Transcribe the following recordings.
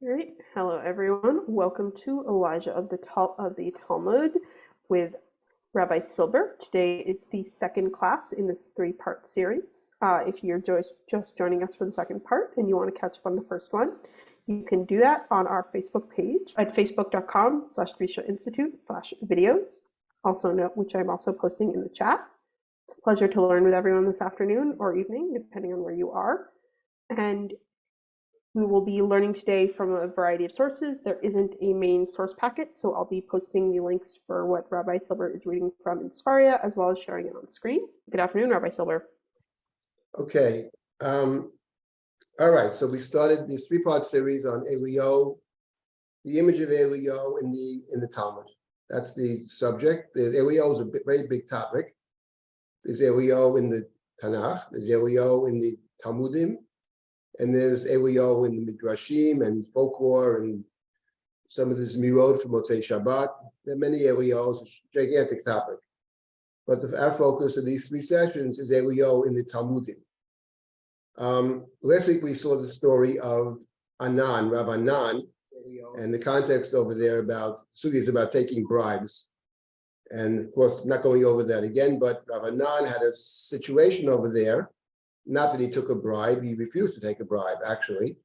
All right, hello everyone. Welcome to Elijah of the Talmud with Rabbi Silber. Today is the second class in this three-part series. If you're just joining us for the second part and you want to catch up on the first one, you can do that on our Facebook page at facebook.com/Drisha Institute/videos. Also note, which I'm also posting in the chat. It's a pleasure to learn with everyone this afternoon or evening, depending on where you are. And we will be learning today from a variety of sources. There isn't a main source packet, so I'll be posting the links for what Rabbi Silber is reading from in Sfaria, as well as sharing it on screen. Good afternoon, Rabbi Silber. Okay. All right. So we started this three-part series on Eliyahu, the image of Eliyahu in the Talmud. That's the subject. Eliyahu is a very big topic. There's Eliyahu in the Tanakh. There's Eliyahu in the Talmudim. And there's Eliyahu in the Midrashim and folklore and some of the Zmirot from Motzei Shabbat. There are many Eliyahus. It's a gigantic topic. But our focus of these three sessions is Eliyahu in the Talmudim. Last week we saw the story of Anan, Rav Anan, and the context over there about sugis about taking bribes. And of course, I'm not going over that again, but Rav Anan had a situation over there. Not that he took a bribe, he refused to take a bribe, actually.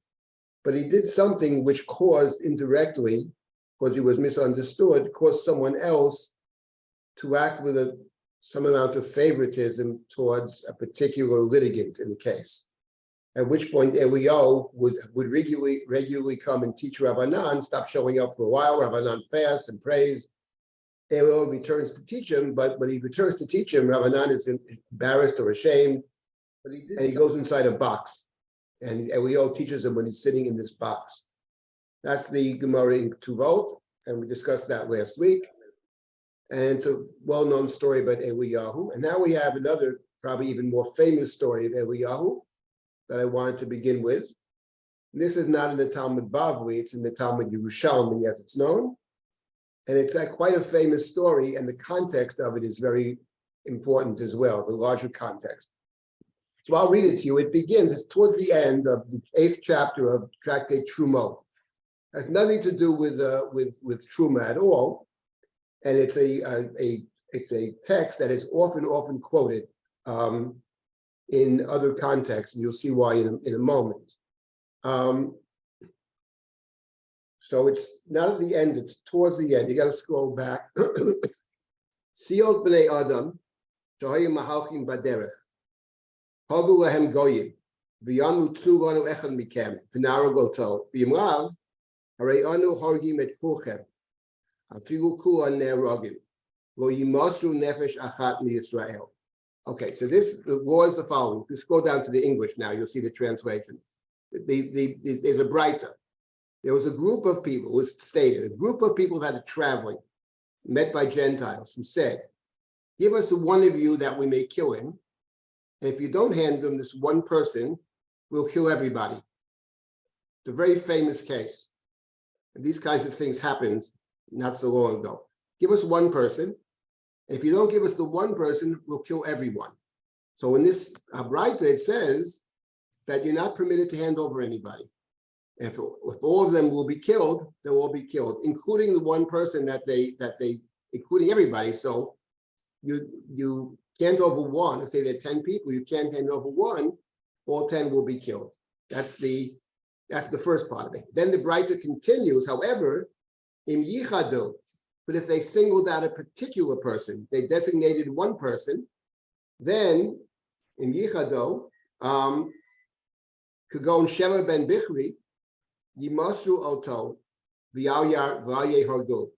But he did something which caused indirectly, because he was misunderstood, caused someone else to act with some amount of favoritism towards a particular litigant in the case. At which point Eliyahu would regularly come and teach Rav Anan, stop showing up for a while. Rav Anan fasts and prays. Eliyahu returns to teach him, but when he returns to teach him, Rav Anan is embarrassed or ashamed. And he goes inside a box, and Eliyahu teaches him when he's sitting in this box. That's the Gemara in Ketuvot, and we discussed that last week. And it's a well-known story about Eliyahu. And now we have another, probably even more famous story of Eliyahu that I wanted to begin with. And this is not in the Talmud Bavli, it's in the Talmud Yerushalmi, as it's known. And it's quite a famous story, and the context of it is very important as well, the larger context. So I'll read it to you. It begins, it's towards the end of the 8th chapter of Tractate Trumot. It has nothing to do with Truma at all. And it's a text that is often quoted in other contexts, and you'll see why in a moment. So it's not at the end, it's towards the end. You got to scroll back. Siot b'nei Adam, shahayu mahalchim baderech. Hagu lahem goyim, v'yanu tnu lanu echad mikem, v'nara goto, v'yimrav, harei anu hargim et kulchem, afilu kulan ne'rogim, lo yimasru nefesh achat miYisrael. Okay, so the law is the following. If you scroll down to the English now, you'll see the translation. There's a Breita. There was a group of people, it was stated, a group of people that are traveling, met by Gentiles, who said, give us one of you that we may kill him. And if you don't hand them this one person, we'll kill everybody. It's a very famous case. And these kinds of things happened not so long ago. Give us one person. If you don't give us the one person, we'll kill everyone. So in this Breita, it says that you're not permitted to hand over anybody. And if all of them will be killed, they'll all be killed, including the one person that they including everybody. So you can't over one. Let's say there are 10 people, you can't hand over one, all 10 will be killed. That's the first part of it. Then the Breita continues, however, im yichadu, but if they singled out a particular person, they designated one person, then im yichadu, kagon Sheva ben Bichri, yimasru oto, v'yal hargu.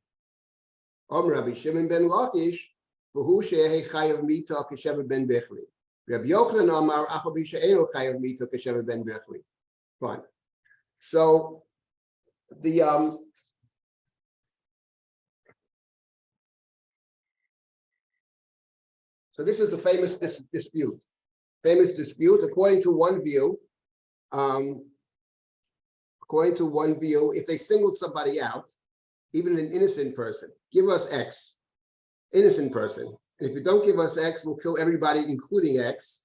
Rabbi Shimon ben Lachish, v'hu she'eh chayav mita k'sheva ben Bichri. Rabbi Yochanan amar achal b'she'eno chayav mita k'sheva ben Bichri. Fine. So so this is the famous dispute. Famous dispute, according to one view, if they singled somebody out, even an innocent person, give us X, innocent person. And if you don't give us X, we'll kill everybody, including X.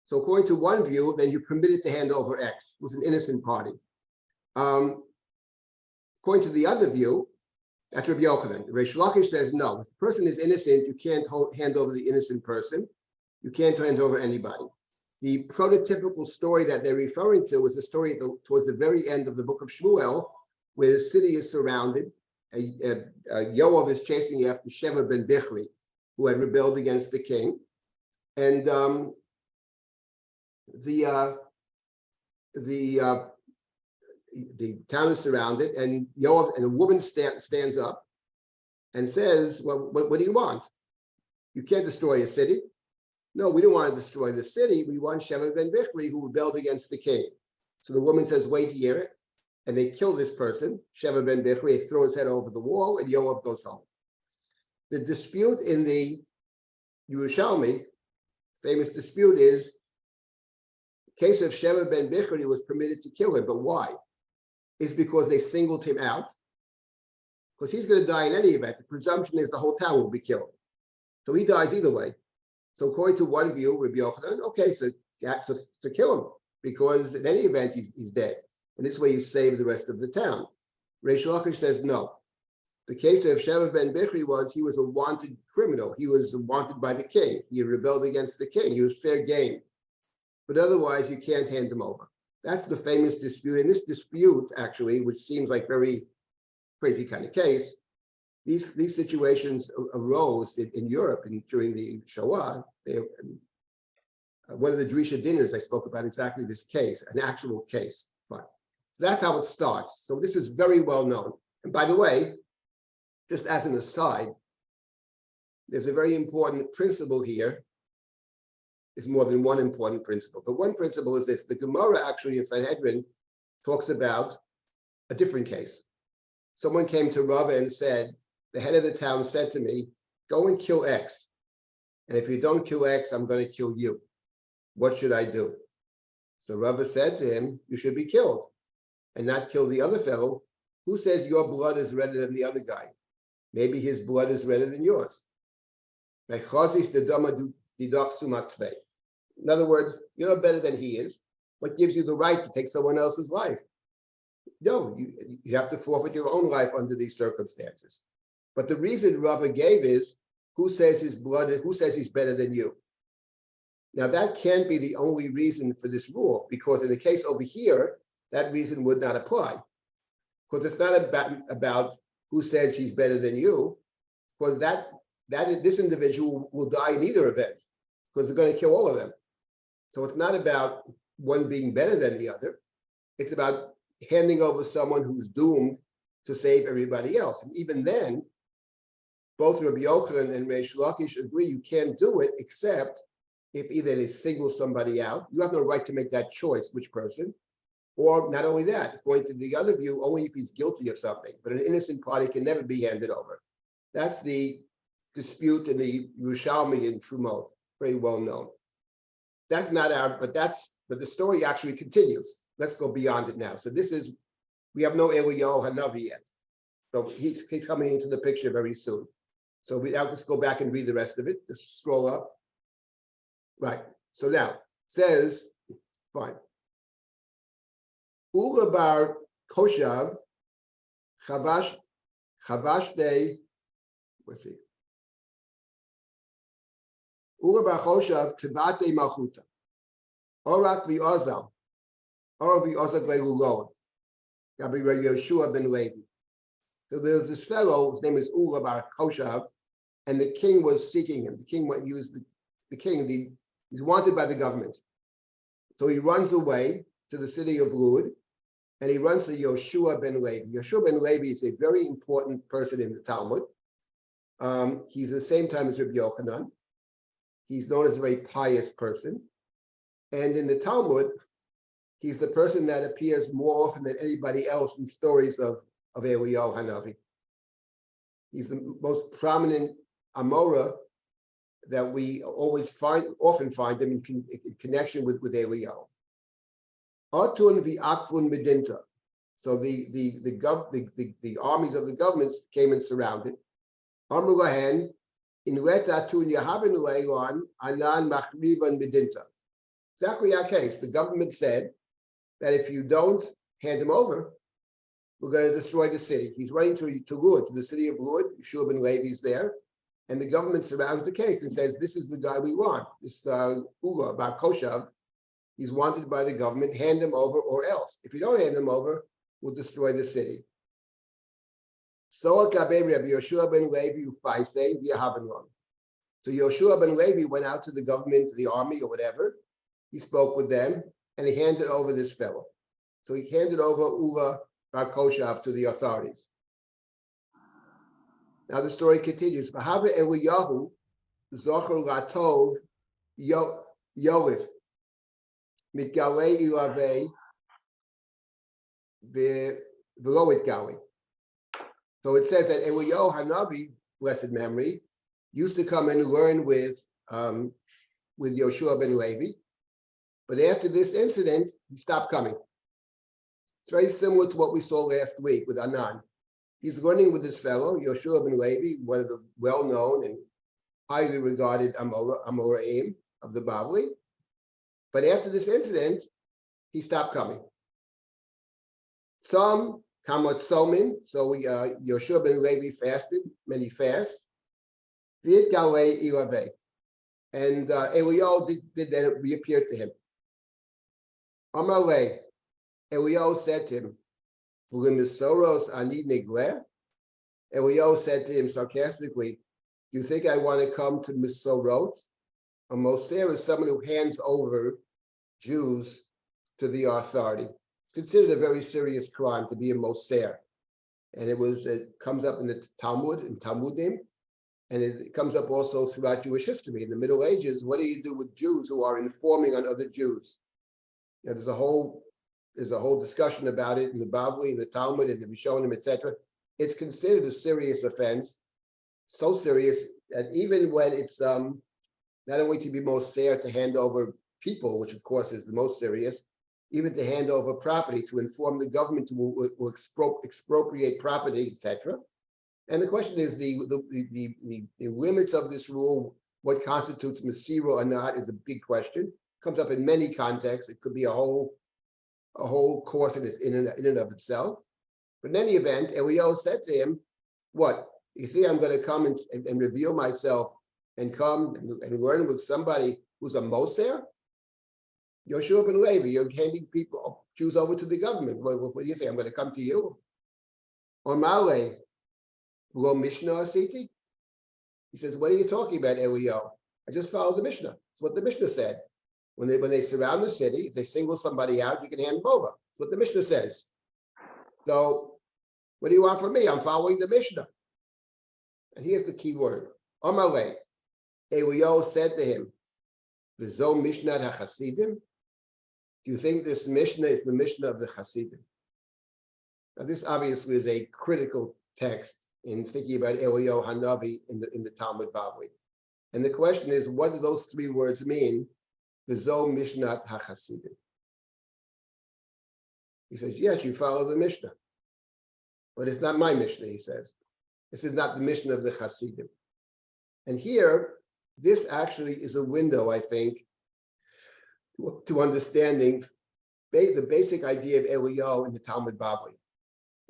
So according to one view, then you're permitted to hand over X. It was an innocent party. According to the other view, that's Rabbi Yochanan. Reish Lakish says, no, if the person is innocent, you can't hand over the innocent person. You can't hand over anybody. The prototypical story that they're referring to is the story towards the very end of the book of Shmuel, where the city is surrounded. Yoav is chasing after Sheva ben Bichri, who had rebelled against the king. And the town is surrounded, and Yoav and a woman stands up and says, well, what do you want? You can't destroy a city. No, we don't want to destroy the city. We want Sheva ben Bichri, who rebelled against the king. So the woman says, wait here. And they kill this person, Sheva ben Bichri. They throw his head over the wall, and Yoav goes home. The dispute in the Yerushalmi, famous dispute, is the case of Sheva ben Bichri was permitted to kill him. But why? It's because they singled him out. Because he's going to die in any event. The presumption is the whole town will be killed. So he dies either way. So according to one view, Rabbi Yochanan, okay, so to kill him, because in any event, he's dead. And this way you save the rest of the town. Reish Lakish says no. The case of Sheva ben Bichri he was a wanted criminal. He was wanted by the king. He rebelled against the king. He was fair game. But otherwise, you can't hand him over. That's the famous dispute. And this dispute, actually, which seems like very crazy kind of case, these situations arose in Europe during the Shoah. One of the Drisha dinners, I spoke about exactly this case, an actual case. Fine. So that's how it starts. So this is very well known. And by the way, just as an aside, there's a very important principle here. There's more than one important principle. But one principle is this. The Gemara actually in Sanhedrin talks about a different case. Someone came to Rabbi and said, the head of the town said to me, go and kill X. And if you don't kill X, I'm going to kill you. What should I do? So Rabbi said to him, you should be killed and not kill the other fellow. Who says your blood is redder than the other guy? Maybe his blood is redder than yours. In other words, you're not better than he is. What gives you the right to take someone else's life? No, you have to forfeit your own life under these circumstances. But the reason Rava gave is, who says he's better than you? Now that can't be the only reason for this rule, because in the case over here, that reason would not apply. Because it's not about who says he's better than you, because this individual will die in either event, because they're going to kill all of them. So it's not about one being better than the other. It's about handing over someone who's doomed to save everybody else. And even then, both Rabbi Yochanan and Reish Lakish agree you can't do it except if either they single somebody out. You have no right to make that choice, which person. Or not only that, according to the other view, only if he's guilty of something. But an innocent party can never be handed over. That's the dispute in the Yerushalmi in Trumot, very well known. That's not but the story actually continues. Let's go beyond it now. So we have no Eliyahu Hanavi yet. So he's coming into the picture very soon. So let's go back and read the rest of it. Just scroll up. Right. So now, says, fine. Ula bar koshav chavash de, let's see. Ula bar koshav tevate malchuta. Orak v'ozal. Or v'ozal v'lulon. Rabbi Yoshua ben Levi. So there's this fellow, his name is Ula bar koshav, and the king was seeking him. The king used the king, he's wanted by the government. So he runs away to the city of Lud, and he runs to Yoshua ben Levi. Yoshua ben Levi is a very important person in the Talmud. He's at the same time as Rabbi Yochanan. He's known as a very pious person. And in the Talmud, he's the person that appears more often than anybody else in stories of Eliyahu Hanavi. He's the most prominent Amora that we often find him in connection with Eliyahu. Atun v'akfun medinta. So the armies of the governments came and surrounded. Amru lahen in letatun yahavenu leilon anan machrivan medinta. Exactly our case. The government said that if you don't hand him over, we're going to destroy the city. He's running to Lud, to the city of Lud. Yeshua ben Levi's there. And the government surrounds the case and says, this is the guy we want. This Ula, Bar Koshav, he's wanted by the government. Hand him over or else. If you don't hand him over, we'll destroy the city. So Yoshua ben Levi ufaisei v'yahabenron. So Yoshua ben Levi went out to the government, to the army or whatever. He spoke with them and he handed over this fellow. So he handed over Ula Bar Koshav to the authorities. Now the story continues. V'hava Eliyahu zocher latov yolif mitgalei ilavei v'lo itgalei. So it says that Eliyahu Hanavi, blessed memory, used to come and learn with Yoshua ben Levi, but after this incident, he stopped coming. It's very similar to what we saw last week with Anan. He's learning with this fellow, Yoshua ben Levi, one of the well-known and highly regarded Amoraim of the Bavli. But after this incident, he stopped coming. Some Kamot Somin, so Yoshua ben Levi fasted, many fasts. Vid Galei Ilave. And Eliyahu did then reappear to him. Amalei, Eliyahu said to him, Eliyahu said to him sarcastically, do you think I want to come to Misorot? A Moser is someone who hands over Jews to the authority. It's considered a very serious crime to be a Moser. And it comes up in the Talmud, in Talmudim, and it comes up also throughout Jewish history. In the Middle Ages, what do you do with Jews who are informing on other Jews? You know, there's a whole discussion about it in the Bavli, in the Talmud, and the Rishonim, etc. It's considered a serious offense, so serious that even when it's not only to be most fair to hand over people, which of course is the most serious, even to hand over property, to inform the government to expropriate property, etc. And the question is the limits of this rule, what constitutes Masira or not, is a big question. Comes up in many contexts. It could be a whole course in and of itself. But in any event, Eliyahu said to him, what? You see, I'm going to come and reveal myself and come and learn with somebody who's a Moser? Yoshua ben Levi, you're handing people, Jews over to the government. What do you say? I'm going to come to you? Or Male, Lo Mishnah Asiti? He says, what are you talking about, Eliyahu? I just followed the Mishnah. It's what the Mishnah said. When they surround the city, if they single somebody out, you can hand them over. That's what the Mishnah says. So, what do you want from me? I'm following the Mishnah. And here's the key word. Amalei. Eliyahu said to him, V'zo Mishnah HaChasidim? Do you think this Mishnah is the Mishnah of the Chasidim? Now, this obviously is a critical text in thinking about Eliyahu Hanavi in the Talmud Bavli. And the question is, what do those three words mean? V'zo Mishnah HaChasidim. He says, yes, you follow the Mishnah. But it's not my Mishnah, he says. This is not the Mishnah of the Chasidim. And here, this actually is a window, I think, to understanding the basic idea of Eliyahu in the Talmud Bavli.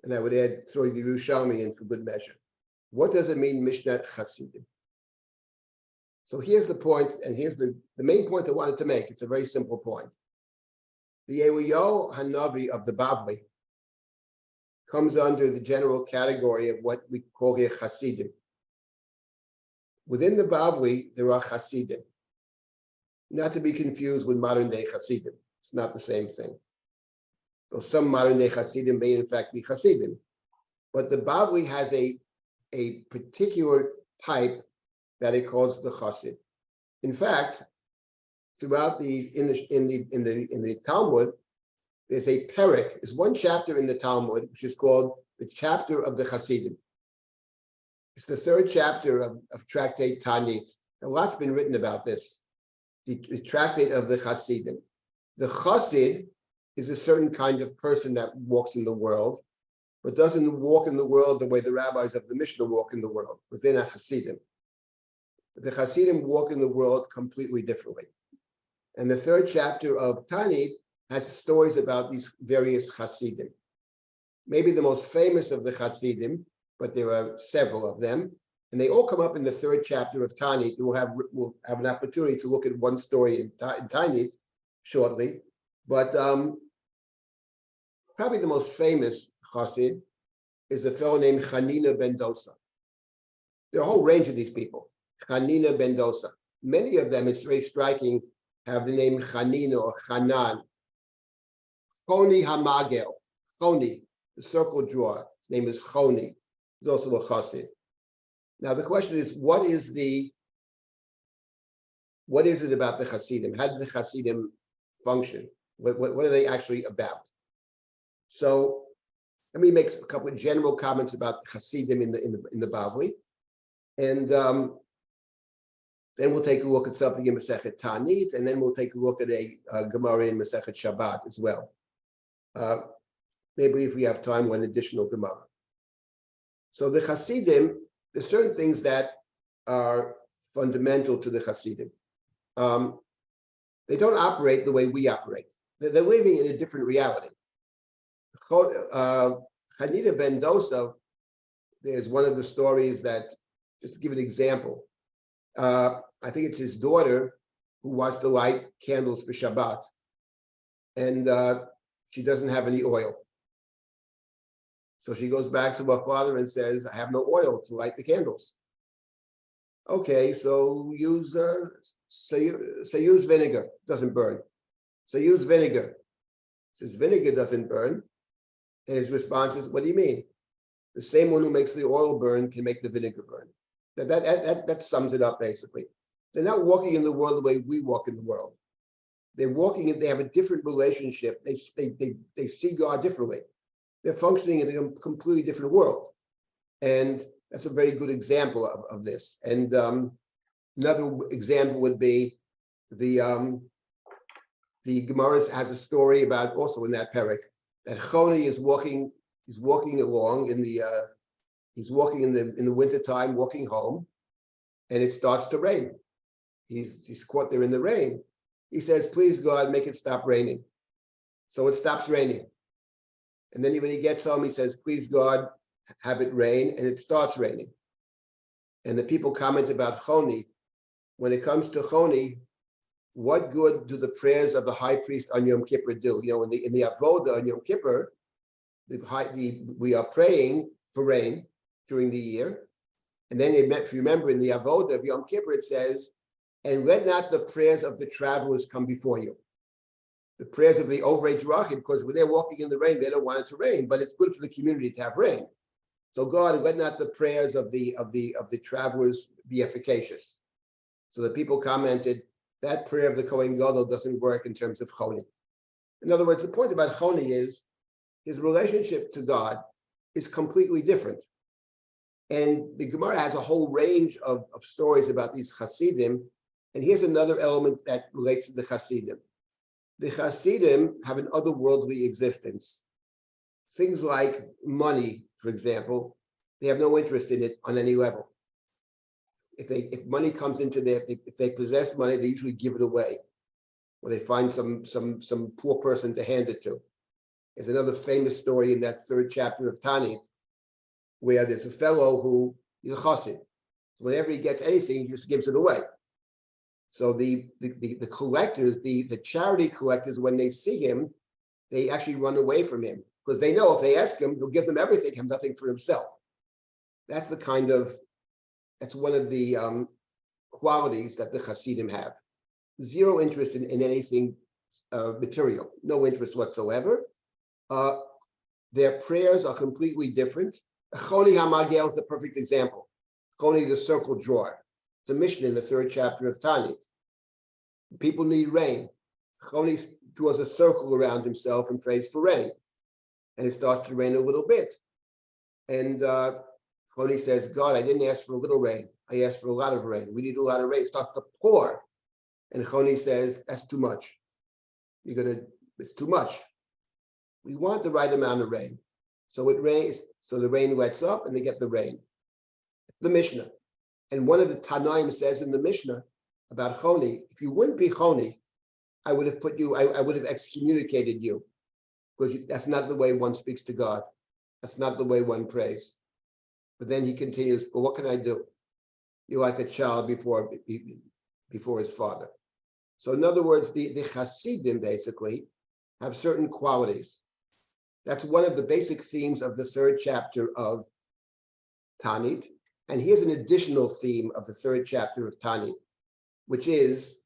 And I would add, throw the Yerushalmi in for good measure. What does it mean, Mishnah Chasidim? So here's the point, and here's the main point I wanted to make. It's a very simple point. The Eliyahu Hanavi of the Bavli comes under the general category of what we call here Chasidim. Within the Bavli, there are Chasidim, not to be confused with modern-day Chasidim. It's not the same thing. So some modern-day Chasidim may in fact be Chasidim, but the Bavli has a particular type that it calls the Chasid. In fact, throughout in the Talmud, there's a perek. There's one chapter in the Talmud which is called the chapter of the Chasidim. It's the third chapter of Tractate Tanit. A lot's been written about this. The Tractate of the Chasidim. The Chasid is a certain kind of person that walks in the world, but doesn't walk in the world the way the rabbis of the Mishnah walk in the world, because they're not Hasidim. The Hasidim walk in the world completely differently. And the third chapter of Tanit has stories about these various Hasidim. maybe the most famous of the Hasidim, but there are several of them, and they all come up in the third chapter of Tanit. We'll have an opportunity to look at one story in Tanit shortly, but probably the most famous Hasid is a fellow named Hanina ben Dosa. There are a whole range of these people. Hanina ben Dosa. Many of them, it's very striking, have the name Hanina or Hanan. Choni Hamagel. Choni, the circle drawer. His name is Choni. He's also a Chassid. Now the question is, what is it about the Hasidim? How do the Hasidim function? What are they actually about? So let me make a couple of general comments about Hasidim in the Bavli, and then we'll take a look at something in Masechet Tanit, and then we'll take a look at a Gemara in Masechet Shabbat as well. Maybe if we have time, one additional Gemara. So the Hasidim, there's certain things that are fundamental to the Hasidim. They don't operate the way we operate. They're living in a different reality. Hanina ben Dosa, there's one of the stories that, just to give an example, I think it's his daughter who wants to light candles for Shabbat, and she doesn't have any oil. So she goes back to her father and says, I have no oil to light the candles. Okay, so use vinegar, doesn't burn. So use vinegar. Says vinegar doesn't burn. And his response is, what do you mean? The same one who makes the oil burn can make the vinegar burn. That sums it up, basically. They're not walking in the world the way we walk in the world. They're walking, they have a different relationship. They see God differently. They're functioning in a completely different world. And that's a very good example of this. And another example would be the Gemara has a story about, also in that parak, that Choni is walking along in the wintertime, walking home, and it starts to rain. He's caught there in the rain. He says, please God, make it stop raining. So it stops raining. And then when he gets home, he says, please God, have it rain, and it starts raining. And the people comment about Choni. When it comes to Choni, what good do the prayers of the high priest on Yom Kippur do? You know, in the Avodah on Yom Kippur, we are praying for rain during the year. And then if you remember in the Avodah of Yom Kippur, it says, and let not the prayers of the travelers come before you. The prayers of the overage Rachim, because when they're walking in the rain, they don't want it to rain, but it's good for the community to have rain. So God, let not the prayers of the travelers be efficacious. So the people commented, that prayer of the Kohen Gadol doesn't work in terms of Choni. In other words, the point about Choni is his relationship to God is completely different. And the Gemara has a whole range of stories about these Hasidim. And here's another element that relates to the Hasidim. The Hasidim have an otherworldly existence. Things like money, for example, they have no interest in it on any level. If money comes into if they possess money, they usually give it away, or they find some poor person to hand it to. There's another famous story in that third chapter of Tanit, where there's a fellow who is a chassid. So whenever he gets anything, he just gives it away. So the collectors, the charity collectors, when they see him, they actually run away from him because they know if they ask him, he'll give them everything, have nothing for himself. That's one of the qualities that the Hasidim have. Zero interest in anything material, no interest whatsoever. Their prayers are completely different. Choni HaMagel is the perfect example. Choni, the circle drawer. It's a mission in the third chapter of Tanit. People need rain. Choni draws a circle around himself and prays for rain. And it starts to rain a little bit. And Choni says, God, I didn't ask for a little rain. I asked for a lot of rain. We need a lot of rain. It starts to pour. And Choni says, that's too much. It's too much. We want the right amount of rain. So it rains, so the rain lets up and they get the rain. The Mishnah. And one of the Tanaim says in the Mishnah about Choni, if you wouldn't be Choni, I would have excommunicated you, because that's not the way one speaks to God. That's not the way one prays. But then he continues, but what can I do? You're like a child before his father. So in other words, the Hasidim basically have certain qualities. That's one of the basic themes of the third chapter of Tanit. And here's an additional theme of the third chapter of Tanit, which is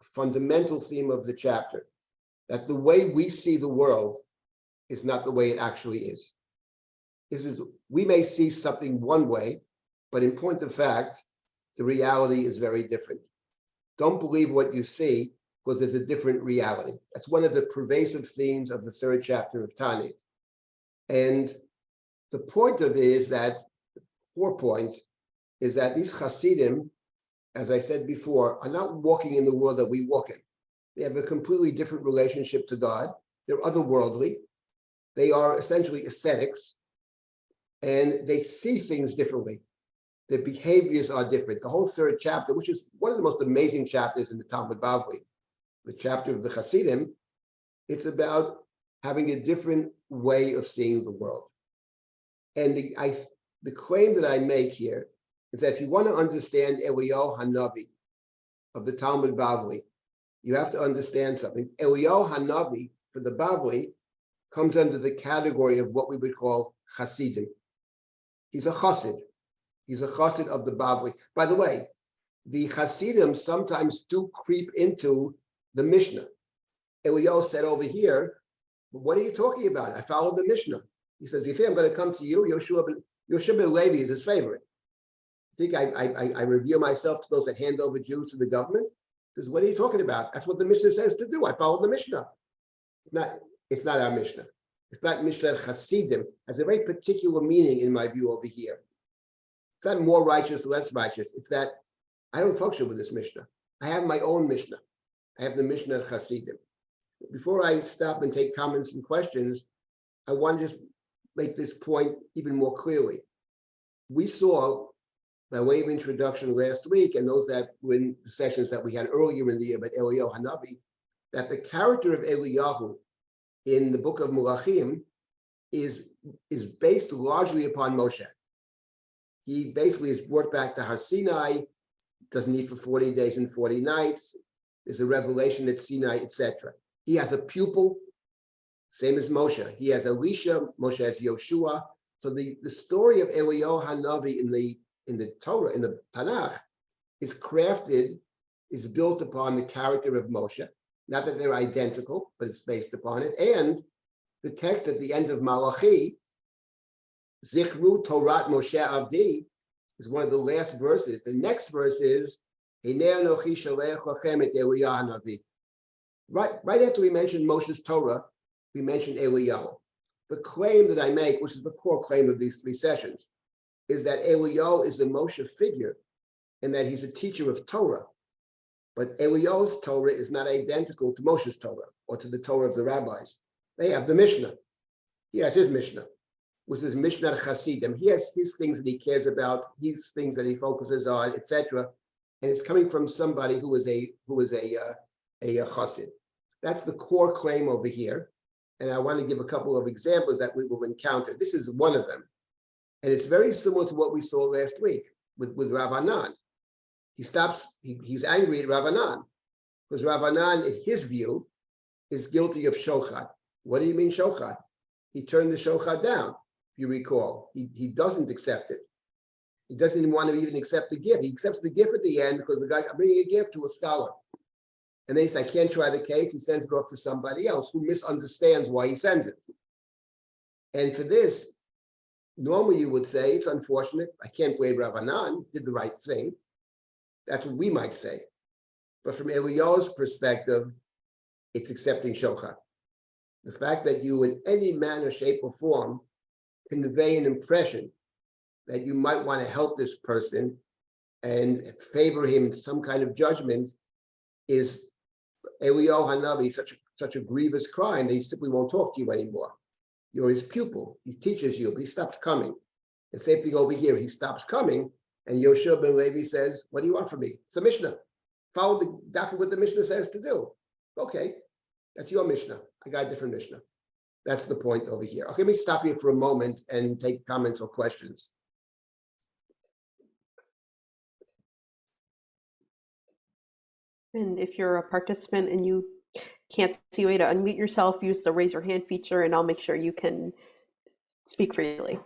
a fundamental theme of the chapter, that the way we see the world is not the way it actually is. We may see something one way, but in point of fact, the reality is very different. Don't believe what you see, because there's a different reality. That's one of the pervasive themes of the third chapter of Tanit. And the point of it is that, the core point, is that these Hasidim, as I said before, are not walking in the world that we walk in. They have a completely different relationship to God. They're otherworldly. They are essentially ascetics, and they see things differently. Their behaviors are different. The whole third chapter, which is one of the most amazing chapters in the Talmud Bavli, the chapter of the Hasidim, it's about having a different way of seeing the world. And the claim that I make here is that if you want to understand Eliyahu Hanavi of the Talmud Bavli, you have to understand something. Eliyahu Hanavi for the Bavli comes under the category of what we would call Hasidim. He's a Chassid. He's a Chassid of the Bavli. By the way, the Hasidim sometimes do creep into the Mishnah. Eliyahu said over here, what are you talking about? I follow the Mishnah. He says, you think I'm going to come to you? Yoshua ben Levi is his favorite. You think I revere myself to those that hand over Jews to the government? He says, what are you talking about? That's what the Mishnah says to do. I follow the Mishnah. It's not our Mishnah. It's not Mishnah Hasidim. It has a very particular meaning in my view over here. It's not more righteous, less righteous. It's that I don't function with this Mishnah. I have my own Mishnah. I have the Mishnah Hasidim. Before I stop and take comments and questions, I want to just make this point even more clearly. We saw, by way of introduction last week, and those that were in the sessions that we had earlier in the year about Eliyahu Hanavi, that the character of Eliyahu in the book of Melachim is based largely upon Moshe. He basically is brought back to Har Sinai, doesn't eat for 40 days and 40 nights. There's a revelation at Sinai, etc. He has a pupil, same as Moshe. He has Elisha, Moshe has Yoshua. So the story of Eliyahu Hanavi in the Torah, in the Tanakh, is crafted, is built upon the character of Moshe. Not that they're identical, but it's based upon it. And the text at the end of Malachi, Zichru Torat Moshe Avdi, is one of the last verses. The next verse is, Hinei Anochi Sholech Lachem et Eliyahu Hanavi. Right after we mentioned Moshe's Torah, we mentioned Eliyahu. The claim that I make, which is the core claim of these three sessions, is that Eliyahu is the Moshe figure and that he's a teacher of Torah. But Eliyahu's Torah is not identical to Moshe's Torah or to the Torah of the rabbis. They have the Mishnah. He has his Mishnah, which is Mishnah Chasidim. He has his things that he cares about, his things that he focuses on, etc. And it's coming from somebody who is a Chassid. That's the core claim over here. And I want to give a couple of examples that we will encounter. This is one of them. And it's very similar to what we saw last week with Rav Anan. He's angry at Rav Anan because Rav Anan, in his view, is guilty of shochad. What do you mean shochad? He turned the shochad down, if you recall. He doesn't accept it. He doesn't even want to even accept the gift. He accepts the gift at the end because the guy's bringing a gift to a scholar. And then he says, I can't try the case. He sends it off to somebody else who misunderstands why he sends it. And for this, normally you would say, it's unfortunate. I can't blame Rav Anan. He did the right thing. That's what we might say. But from Eliyahu's perspective, it's accepting shochad. The fact that you, in any manner, shape, or form, convey an impression that you might want to help this person and favor him in some kind of judgment is Eliyahu Hanavi, such a grievous crime that he simply won't talk to you anymore. You're his pupil. He teaches you, but he stops coming. The same thing over here. He stops coming, and Yoshua ben Levi says, what do you want from me? It's a Mishnah. Follow exactly what the Mishnah says to do. Okay, that's your Mishnah. I got a different Mishnah. That's the point over here. Okay, let me stop here for a moment and take comments or questions. And if you're a participant and you can't see a way to unmute yourself, use the raise your hand feature and I'll make sure you can speak freely.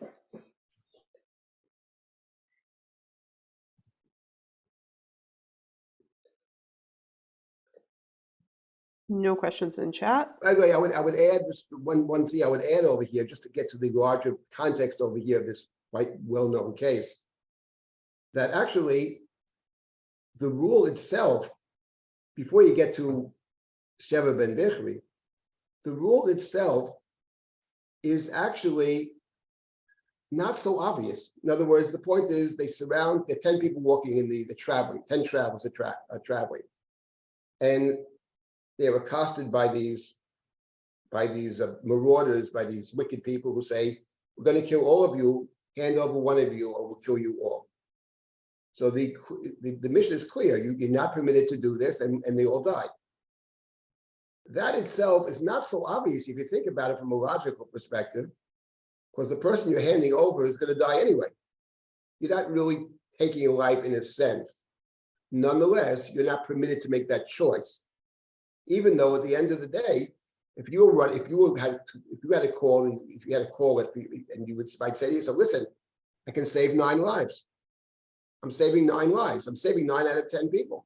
No questions in chat. By the way, I would add this one thing I would add over here, just to get to the larger context over here of this quite well-known case, that actually the rule itself, before you get to Sheva ben Bichri, the rule itself is actually not so obvious. In other words, the point is there are 10 people walking in the traveling, 10 travelers are traveling. And they're accosted by these marauders, by these wicked people who say, we're going to kill all of you, hand over one of you, or we'll kill you all. So the mission is clear. You're not permitted to do this, and they all die. That itself is not so obvious if you think about it from a logical perspective, because the person you're handing over is going to die anyway. You're not really taking a life in a sense. Nonetheless, you're not permitted to make that choice. Even though at the end of the day, if you had a call and you might say to yourself, listen, I can save 9 lives. I'm saving 9 lives. I'm saving 9 out of 10 people.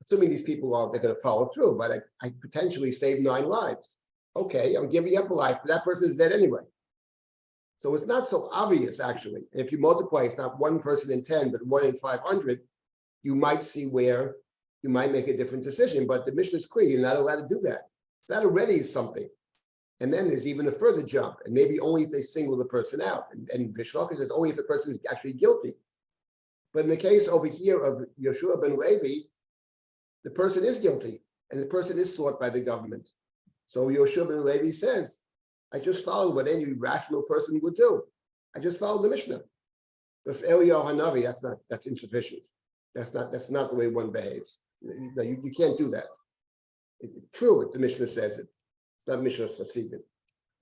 Assuming these people they're going to follow through, but I potentially save 9 lives. Okay, I'm giving up a life, but that person is dead anyway. So it's not so obvious, actually. And if you multiply, it's not 1 person in 10, but 1 in 500, you might see where you might make a different decision. But the mission is clear. You're not allowed to do that. That already is something. And then there's even a further jump. And maybe only if they single the person out. And Bishloka says only if the person is actually guilty. But in the case over here of Yoshua ben Levi, the person is guilty. And the person is sought by the government. So Yoshua ben Levi says, I just followed what any rational person would do. I just followed the Mishnah. But for Eliyahu Hanavi, that's insufficient. That's not the way one behaves. No, you can't do that. True, the Mishnah says it. It's not Mishnah's Hasidim.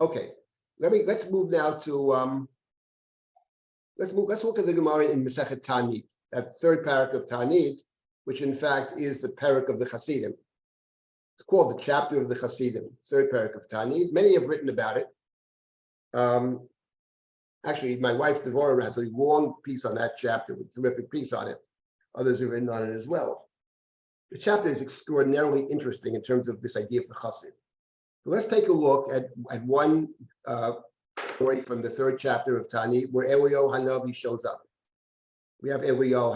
Okay, let's move now to let's look at the Gemara in Masechet Tanit, that third parak of Tanit, which in fact is the parak of the Hasidim. It's called the chapter of the Hasidim, third parak of Tanit. Many have written about it. Actually, my wife Devorah has a long piece on that chapter, a terrific piece on it. Others have written on it as well. The chapter is extraordinarily interesting in terms of this idea of the Chassid. Let's take a look at one story from the third chapter of Tanit where Eliyahu Hanavi shows up. We have Eliyahu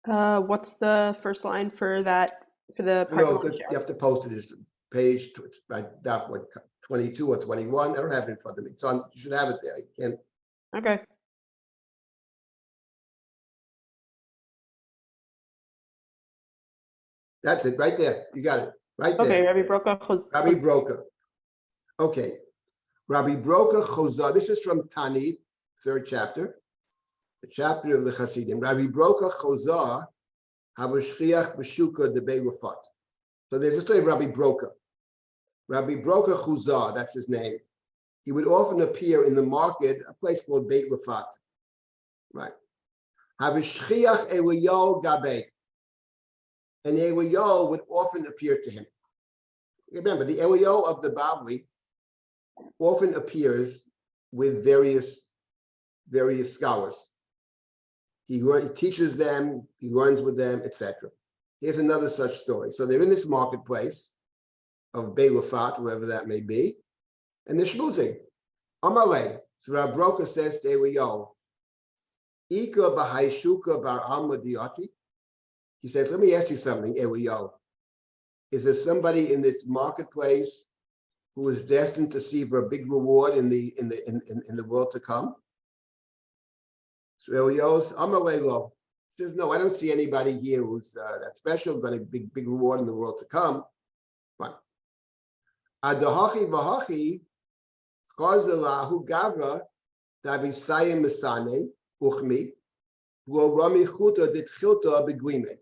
Hanavi. What's the first line for that? For the you have to post it. It's page by 22 or 21. I don't have it in front of me. It's on. You should have it there. You can't. Okay. That's it, right there. You got it, right there. Okay, Rabbi Broka. Rabbi Broka. Okay, Rabbi Broka Chozah. This is from Tanit, third chapter, the chapter of the Hasidim. Rabbi Broka Chozah Havashchiach B'Shuka de Beirufat. So there's a story of Rabbi Broka. Rabbi Broka Chozah, that's his name. He would often appear in the market, a place called Beit Rafat. Right. Havashchiach Eliyahu Gabei. And the Eliyahu would often appear to him. Remember, the Eliyahu of the Bavli often appears with various scholars. He teaches them, he learns with them, etc. Here's another such story. So they're in this marketplace of Beit Rafat, wherever that may be, and they're schmoozing. Amalei. So Rabbi Broka says to Eliyahu, Ika b'haishuka bar alma diati. He says, let me ask you something, Eliyahu. Is there somebody in this marketplace who is destined to receive a big reward in the world to come? So Eliyahu Amalei says, no, I don't see anybody here who's that special, got a big reward in the world to come. Fine. Adahachi v'hachi chazalahu gavra davisayim misane uchmi v'orami chuta ditchilta begwime.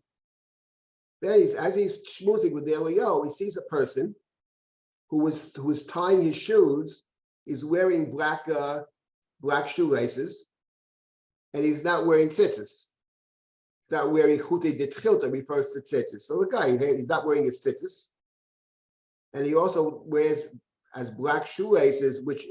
Then as he's schmoozing with the Eliyahu, he sees a person who was tying his shoes, is wearing black shoelaces, and he's not wearing tzitzis. He's not wearing chute de tchilta, refers to tzitzis. So the guy, he's not wearing his tzitzis, and he also wears as black shoelaces, which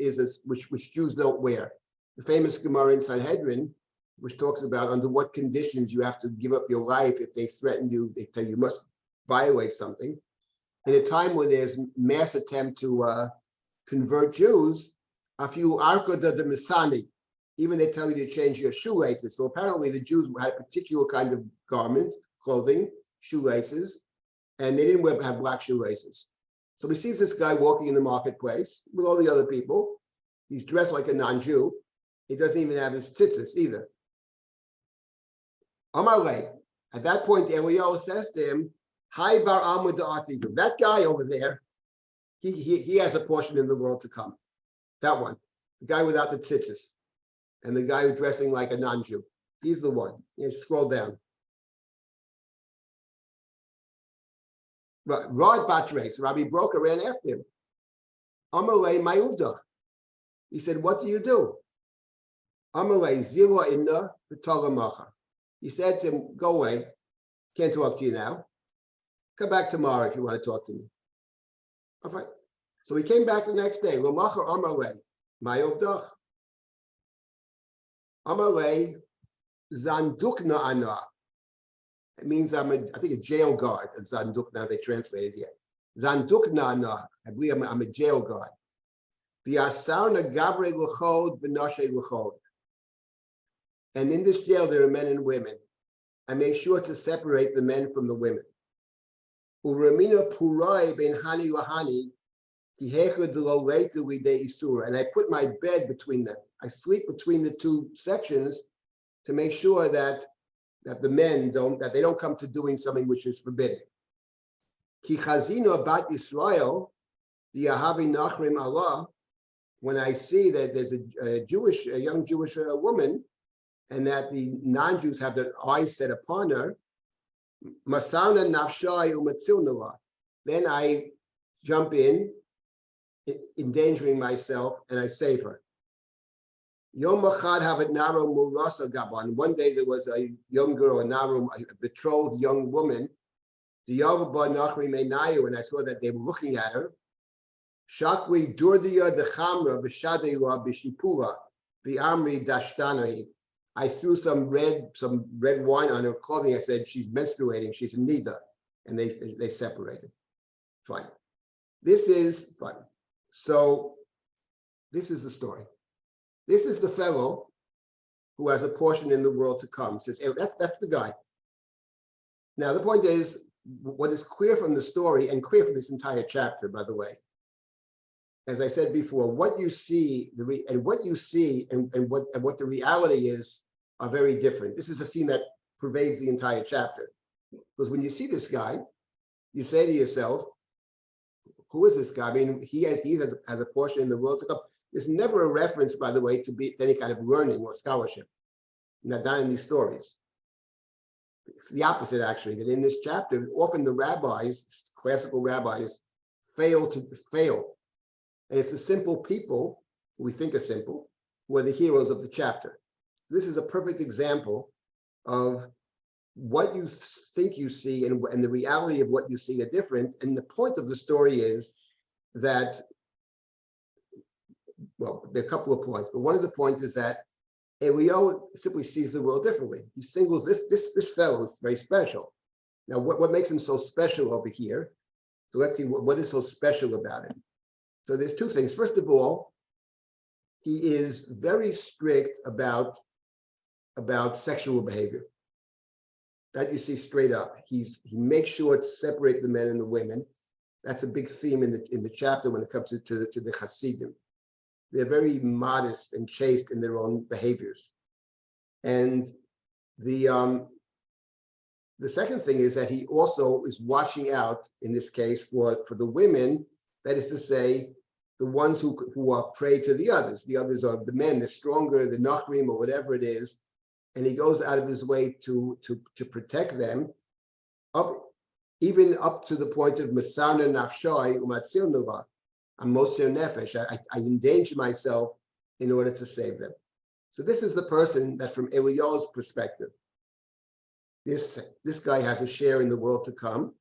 Jews don't wear. The famous Gemara in Sanhedrin, which talks about under what conditions you have to give up your life if they threaten you, they tell you must violate something. In a time where there's mass attempt to convert Jews, a few arka de misani, even they tell you to change your shoelaces. So apparently the Jews had a particular kind of garment, clothing, shoelaces, and they didn't have black shoelaces. So he sees this guy walking in the marketplace with all the other people. He's dressed like a non-Jew. He doesn't even have his tzitzis either. Amalei. At that point, Eliyahu says to him, Hi bar Amud Atiku. That guy over there, he has a portion in the world to come. That one. The guy without the tzitzis. And the guy who's dressing like a non-Jew. He's the one. You scroll down. Rod Batres, Rabbi Broker ran after him. Amalei Mayuvdach. He said, what do you do? Amalei Zila Inna V'Tolamacha. He said to him, go away. Can't talk to you now. Come back tomorrow if you want to talk to me. All right. So he came back the next day. Lomacha Amalei Mayuvdach. Amalei Zandukna Ana. It means I think a jail guard of Zandukna, they translated here. Zandukna Ana. I believe I'm a jail guard. V'asarna Gavre L'chod V'Noshe L'chod. And in this jail there are men and women. I make sure to separate the men from the women. Uramina Purai Ben Hani Lahani. And I put my bed between them. I sleep between the two sections to make sure that the men don't come to doing something which is forbidden. Ki chazino bat Yisrael, the Ahavi Nachrim Allah. When I see that there's a young Jewish woman, and that the non-Jews have their eyes set upon her, Masana nafshai umatzilnala. Then I jump in, endangering myself, and I save her. Yom Echad havet naro murasa gaban. One day there was a young girl, a betrothed young woman. The Yavba Nachri Menayu, and I saw that they were looking at her. Shakwi durdiya de chamra b'shadeilah b'shipula b'amri dashtanahi. I threw some red wine on her clothing. I said, she's menstruating, she's in nida. And they separated. Fine. This is fun. So this is the story. This is the fellow who has a portion in the world to come. Says, hey, that's the guy. Now the point is, what is clear from the story, and clear from this entire chapter, by the way, as I said before, what you see, and what the reality is are very different. This is the theme that pervades the entire chapter. Because when you see this guy, you say to yourself, who is this guy? I mean, he has a portion in the world to come. There's never a reference, by the way, to any kind of learning or scholarship. Not in these stories. It's the opposite, actually, that in this chapter, often the rabbis, classical rabbis, fail. And it's the simple people, who we think are simple, who are the heroes of the chapter. This is a perfect example of what you think you see and the reality of what you see are different. And the point of the story is that, well, there are a couple of points, but one of the points is that Eliyahu simply sees the world differently. He singles this fellow is very special. Now, what makes him so special over here? So let's see what is so special about him. So there's two things. First of all, he is very strict about sexual behavior. That you see straight up. He makes sure to separate the men and the women. That's a big theme in the chapter when it comes to the Hasidim. They're very modest and chaste in their own behaviors. And the second thing is that he also is watching out, in this case, for the women, that is to say, the ones who are prey to the others. The others are the men, the stronger, the Nachrim, or whatever it is. And he goes out of his way to protect them, even up to the point of Masana Nafshai Umatzil Nova. I'm moser nefesh. I endanger myself in order to save them. So this is the person that, from Eliyahu's perspective, this guy has a share in the world to come.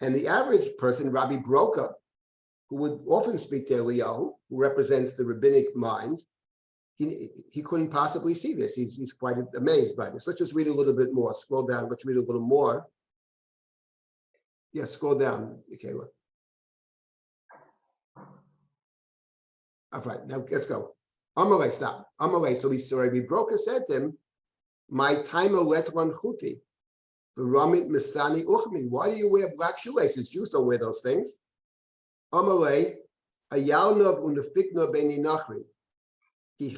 And the average person, Rabbi Broka, who would often speak to Eliyahu, who represents the rabbinic mind, he couldn't possibly see this. He's quite amazed by this. Let's just read a little bit more. Scroll down. Let's read a little more. Yeah, scroll down, Kayla. All right, now let's go. Amalei, stop. Amalei. So Rabbi Broka said to him, "My time letron chuti, v'ramit misani uchmi. Why do you wear black shoelaces? Jews don't wear those things." Amalei, ayalnov unefikno beni nachri. He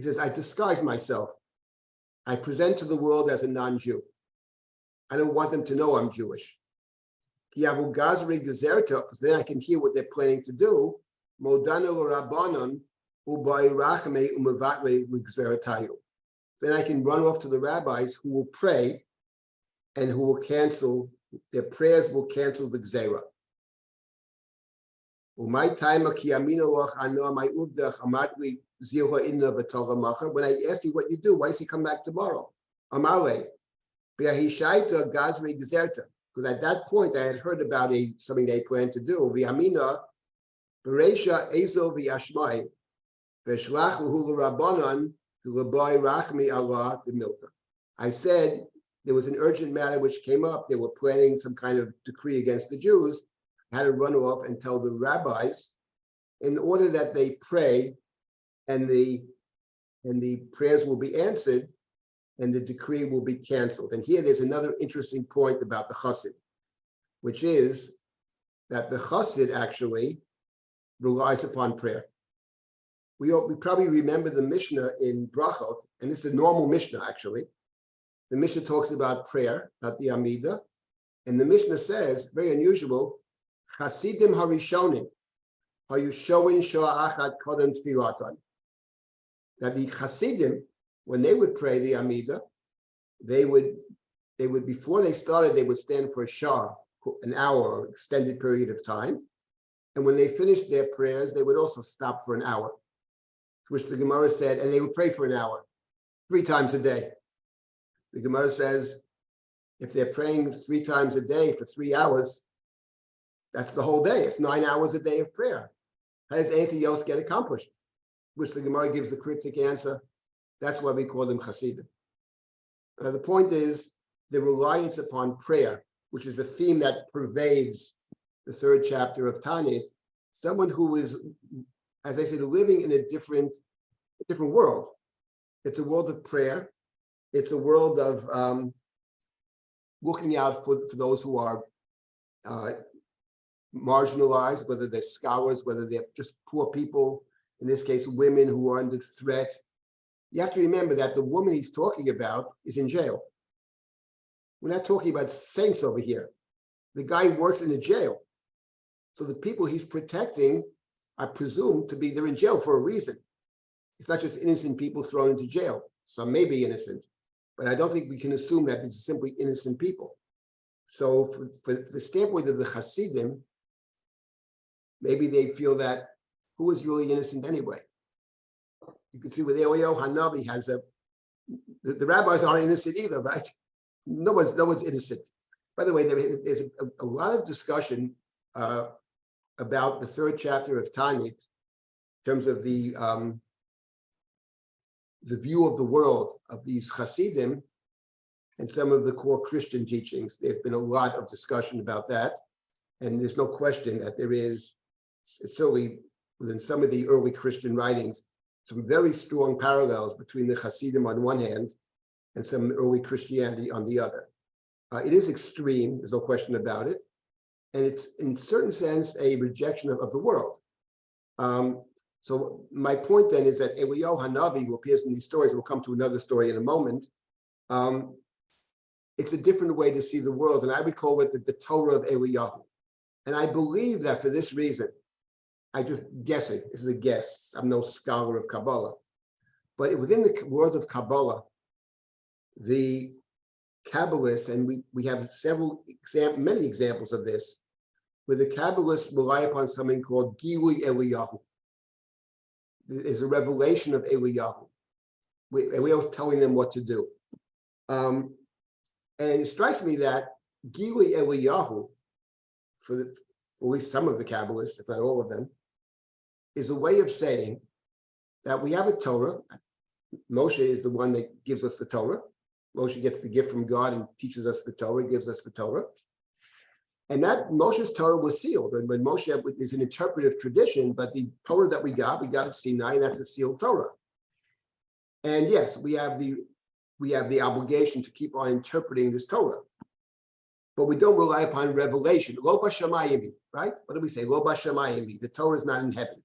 says, I disguise myself. I present to the world as a non-Jew. I don't want them to know I'm Jewish. Because then I can hear what they're planning to do. Then I can run off to the rabbis who will pray and who will cancel, their prayers will cancel the gzera. When I asked you what you do, why does he come back tomorrow? Because at that point I had heard about something they planned to do. I said there was an urgent matter which came up. They were planning some kind of decree against the Jews. I had to run off and tell the rabbis in order that they pray and the prayers will be answered and the decree will be canceled. And here there's another interesting point about the chassid, which is that the chassid actually relies upon prayer. We probably remember the Mishnah in Brachot, and this is a normal Mishnah actually. The Mishnah talks about prayer, about the Amidah, and the Mishnah says, very unusual, Chasidim harishonim, hayushoin shoah achad kodem tfilaton. That the Chasidim, when they would pray the Amidah, they would before they started, they would stand for a shah, an hour or extended period of time. And when they finished their prayers, they would also stop for an hour, to which the Gemara said, and they would pray for an hour, 3 times a day. The Gemara says, if they're praying 3 times a day for 3 hours, that's the whole day. It's 9 hours a day of prayer. How does anything else get accomplished? Which the Gemara gives the cryptic answer. That's why we call them Hasidim. The point is the reliance upon prayer, which is the theme that pervades the 3rd chapter of Tanit. Someone who is, as I said, living in a different world. It's a world of prayer. It's a world of looking out for those who are marginalized, whether they're scholars, whether they're just poor people, in this case, women who are under threat. You have to remember that the woman he's talking about is in jail. We're not talking about saints over here. The guy works in a jail. So the people he's protecting are presumed to be, they're in jail for a reason. It's not just innocent people thrown into jail. Some may be innocent, but I don't think we can assume that these are simply innocent people. So for the standpoint of the Hasidim, maybe they feel that who is really innocent anyway? You can see with Eliyahu Hanavi has the rabbis aren't innocent either, right? No one's innocent. By the way, there's a lot of discussion about the 3rd chapter of Tanit in terms of the view of the world of these Hasidim and some of the core Christian teachings. There's been a lot of discussion about that, and there's no question that there is, certainly within some of the early Christian writings, some very strong parallels between the Hasidim on one hand and some early Christianity on the other. It is extreme, there's no question about it, and it's in certain sense a rejection of the world. So my point then is that Eliyahu Hanavi, who appears in these stories, we'll come to another story in a moment, it's a different way to see the world, and I would call it the Torah of Eliyahu. And I believe that for this reason, I'm just guessing, this is a guess, I'm no scholar of Kabbalah, but within the world of Kabbalah, the Kabbalists, and we have many examples of this, where the Kabbalists rely upon something called Gilui Eliyahu. There's a revelation of Eliyahu. Eliyahu's telling them what to do. And it strikes me that Gilui Eliyahu, for at least some of the Kabbalists, if not all of them, is a way of saying that we have a Torah. Moshe is the one that gives us the Torah. Moshe gets the gift from God and teaches us the Torah, gives us the Torah. And that Moshe's Torah was sealed. And when Moshe is an interpretive tradition, but the Torah that we got at Sinai, and that's a sealed Torah. And yes, we have the obligation to keep on interpreting this Torah. But we don't rely upon revelation. Lo b'shamayim, right? What do we say? Lo b'shamayim. The Torah is not in heaven.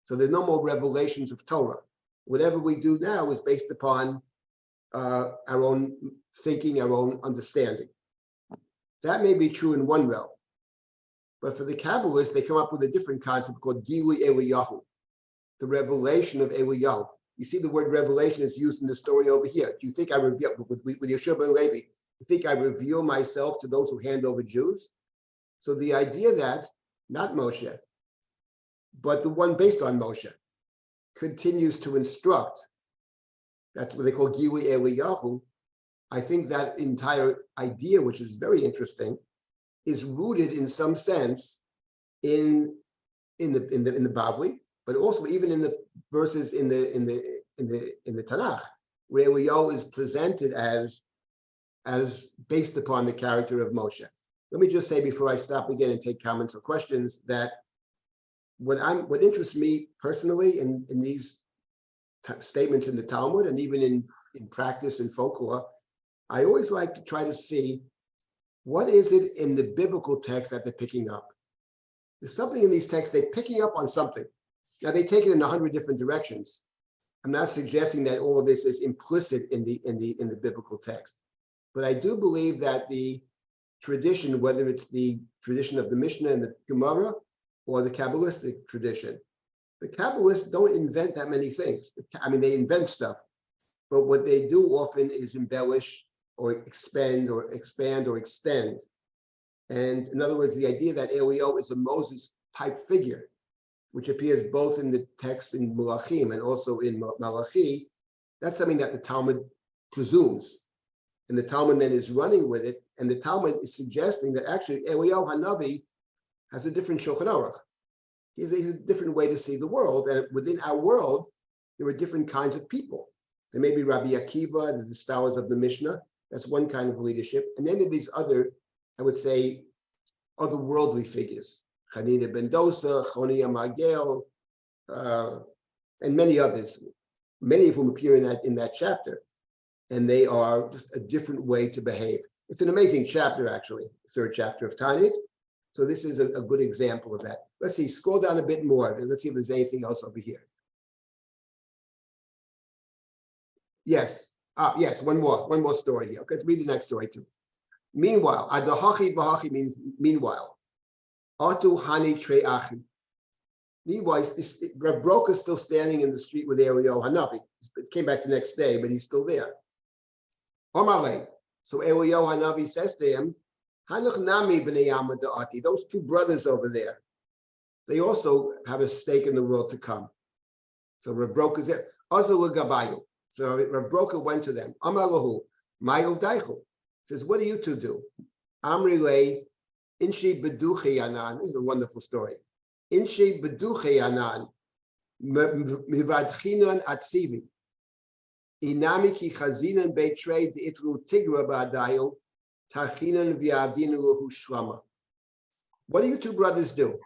So there's no more revelations of Torah. Whatever we do now is based upon our own thinking, our own understanding. That may be true in one realm. But for the Kabbalists, they come up with a different concept called Gilui Eliyahu, the revelation of Eliyahu. You see the word revelation is used in the story over here. Do you think I reveal, with Yeshua ben Levi, you think I reveal myself to those who hand over Jews? So the idea that, not Moshe, but the one based on Moshe, continues to instruct, that's what they call Gilui Eliyahu. I think that entire idea, which is very interesting, is rooted in some sense in the Bavli, but also even in the verses in the Tanakh, where Eliyahu is presented as based upon the character of Moshe. Let me just say before I stop again and take comments or questions that what interests me personally in these statements in the Talmud and even in practice and folklore, I always like to try to see what is it in the biblical text that they're picking up. There's something in these texts, they're picking up on something. Now they take it in 100 different directions. I'm not suggesting that all of this is implicit in the biblical text, but I do believe that the tradition, whether it's the tradition of the Mishnah and the Gemara or the Kabbalistic tradition, the Kabbalists don't invent that many things. I mean, they invent stuff, but what they do often is embellish or expand or extend. And in other words, the idea that Eliyahu is a Moses type figure, which appears both in the text in Malachim and also in Malachi, that's something that the Talmud presumes. And the Talmud then is running with it. And the Talmud is suggesting that actually Eliyahu Hanavi has a different Shulchan Aruch. He's a different way to see the world. And within our world, there are different kinds of people. There may be Rabbi Akiva, the scholars of the Mishnah. That's one kind of leadership. And then there are these other, I would say, otherworldly figures. Hanina ben Dosa, Chonia Magel, and many others, many of whom appear in that chapter. And they are just a different way to behave. It's an amazing chapter, actually, the third chapter of Talmud. So this is a good example of that. Let's see, scroll down a bit more. Let's see if there's anything else over here. Yes, yes, one more story here. Okay, let's read the next story too. Meanwhile, Adahachi Bahachi means meanwhile. Atu Hani Tre Achi. Meanwhile, Rav Broka is still standing in the street with Eliyahu Hanavi. He came back the next day, but he's still there. Omale. So Eliyahu Hanavi says to him, Hanuch Nami B'nei Yama Da'ati. Those two brothers over there, they also have a stake in the world to come. So Rav Broka is there. Azal Gabayu. So Rav Broka went to them. Amalahu, Mayov Daichu. Says, what do you two do? Amri Le, Inshi Beduche Yanan. This is a wonderful story. Inshi Beduche Yanan, Mivadchinan Atzivi. Inami ki chazinan betrayed itru tigra ba'adayo, tarchinan v'yavdinu lahu shlama. What do you two brothers do?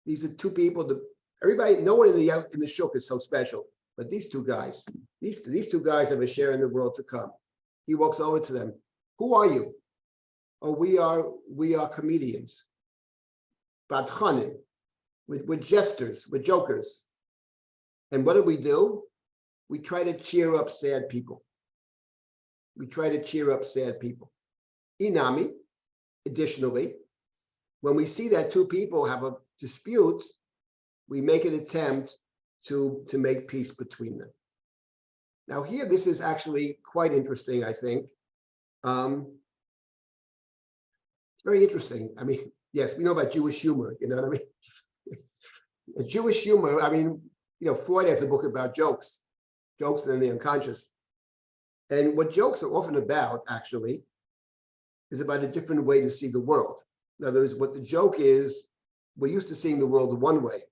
These are two people. Everybody, no one in the shuk is so special, but these two guys, these two guys have a share in the world to come. He walks over to them. Who are you? Oh, we are comedians. Badchanim. We're jesters, we're jokers. And what do? We try to cheer up sad people. Inami, additionally, when we see that two people have a dispute, we make an attempt to make peace between them. Now here, this is actually quite interesting, I think. It's very interesting. I mean, Yes, we know about Jewish humor, you know what I mean? Jewish humor, I mean, Freud has a book about jokes and the unconscious. And what jokes are often about, actually, is about a different way to see the world. In other words, what the joke is, we're used to seeing the world one way.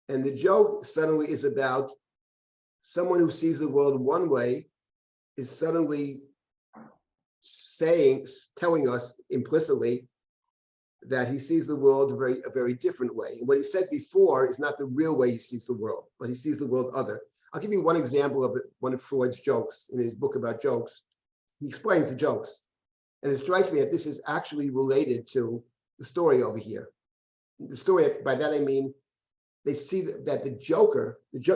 And the joke suddenly is about someone who sees the world one way is suddenly telling us implicitly that he sees the world a very different way. And what he said before is not the real way he sees the world, but he sees the world other. I'll give you one example of it, one of Freud's jokes in his book about jokes. He explains the jokes. And it strikes me that this is actually related to the story over here. The story, by that I mean, they see that